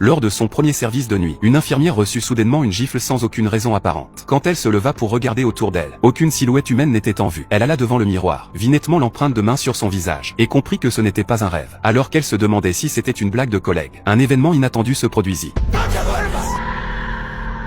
Lors de son premier service de nuit, une infirmière reçut soudainement une gifle sans aucune raison apparente. Quand elle se leva pour regarder autour d'elle, aucune silhouette humaine n'était en vue. Elle alla devant le miroir, vit nettement l'empreinte de main sur son visage, et comprit que ce n'était pas un rêve. Alors qu'elle se demandait si c'était une blague de collègue, un événement inattendu se produisit.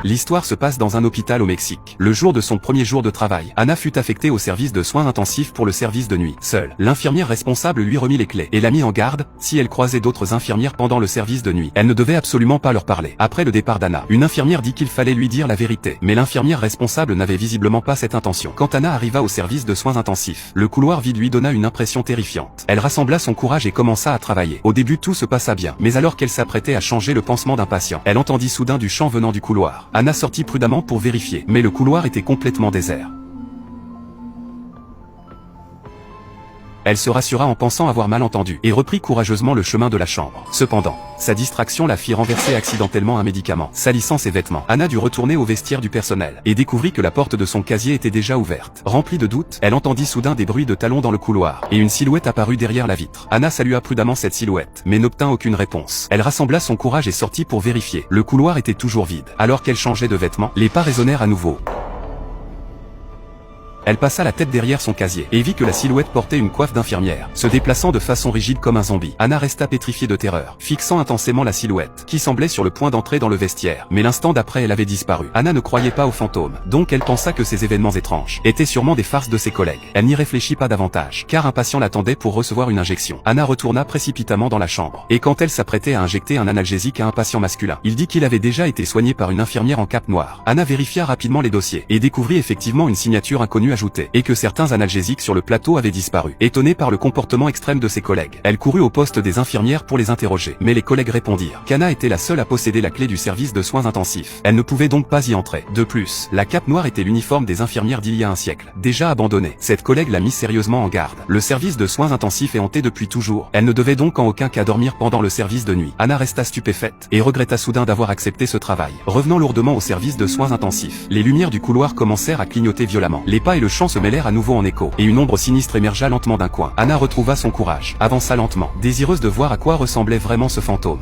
L'histoire se passe dans un hôpital au Mexique. Le jour de son premier jour de travail, Anna fut affectée au service de soins intensifs pour le service de nuit. Seule, l'infirmière responsable lui remit les clés et la mit en garde. Si elle croisait d'autres infirmières pendant le service de nuit, elle ne devait absolument pas leur parler. Après le départ d'Anna, une infirmière dit qu'il fallait lui dire la vérité, mais l'infirmière responsable n'avait visiblement pas cette intention. Quand Anna arriva au service de soins intensifs, le couloir vide lui donna une impression terrifiante. Elle rassembla son courage et commença à travailler. Au début tout se passa bien, mais alors qu'elle s'apprêtait à changer le pansement d'un patient, elle entendit soudain du chant venant du couloir. Anna sortit prudemment pour vérifier, mais le couloir était complètement désert. Elle se rassura en pensant avoir mal entendu, et reprit courageusement le chemin de la chambre. Cependant, sa distraction la fit renverser accidentellement un médicament, salissant ses vêtements. Anna dut retourner au vestiaire du personnel, et découvrit que la porte de son casier était déjà ouverte. Remplie de doutes, elle entendit soudain des bruits de talons dans le couloir, et une silhouette apparut derrière la vitre. Anna salua prudemment cette silhouette, mais n'obtint aucune réponse. Elle rassembla son courage et sortit pour vérifier. Le couloir était toujours vide. Alors qu'elle changeait de vêtements, les pas résonnèrent à nouveau. Elle passa la tête derrière son casier, et vit que la silhouette portait une coiffe d'infirmière, se déplaçant de façon rigide comme un zombie. Anna resta pétrifiée de terreur, fixant intensément la silhouette, qui semblait sur le point d'entrer dans le vestiaire, mais l'instant d'après elle avait disparu. Anna ne croyait pas aux fantômes, donc elle pensa que ces événements étranges étaient sûrement des farces de ses collègues. Elle n'y réfléchit pas davantage, car un patient l'attendait pour recevoir une injection. Anna retourna précipitamment dans la chambre, et quand elle s'apprêtait à injecter un analgésique à un patient masculin, il dit qu'il avait déjà été soigné par une infirmière en cape noire. Anna vérifia rapidement les dossiers, et découvrit effectivement une signature inconnue ajoutée, et que certains analgésiques sur le plateau avaient disparu. Étonnée par le comportement extrême de ses collègues, elle courut au poste des infirmières pour les interroger. Mais les collègues répondirent qu'Anna était la seule à posséder la clé du service de soins intensifs. Elle ne pouvait donc pas y entrer. De plus, la cape noire était l'uniforme des infirmières d'il y a un siècle, déjà abandonnée. Cette collègue l'a mis sérieusement en garde. Le service de soins intensifs est hanté depuis toujours. Elle ne devait donc en aucun cas dormir pendant le service de nuit. Anna resta stupéfaite, et regretta soudain d'avoir accepté ce travail. Revenant lourdement au service de soins intensifs, les lumières du couloir commencèrent à clignoter violemment. Les pas et le chant se mêlèrent à nouveau en écho, et une ombre sinistre émergea lentement d'un coin. Anna retrouva son courage, avança lentement, désireuse de voir à quoi ressemblait vraiment ce fantôme.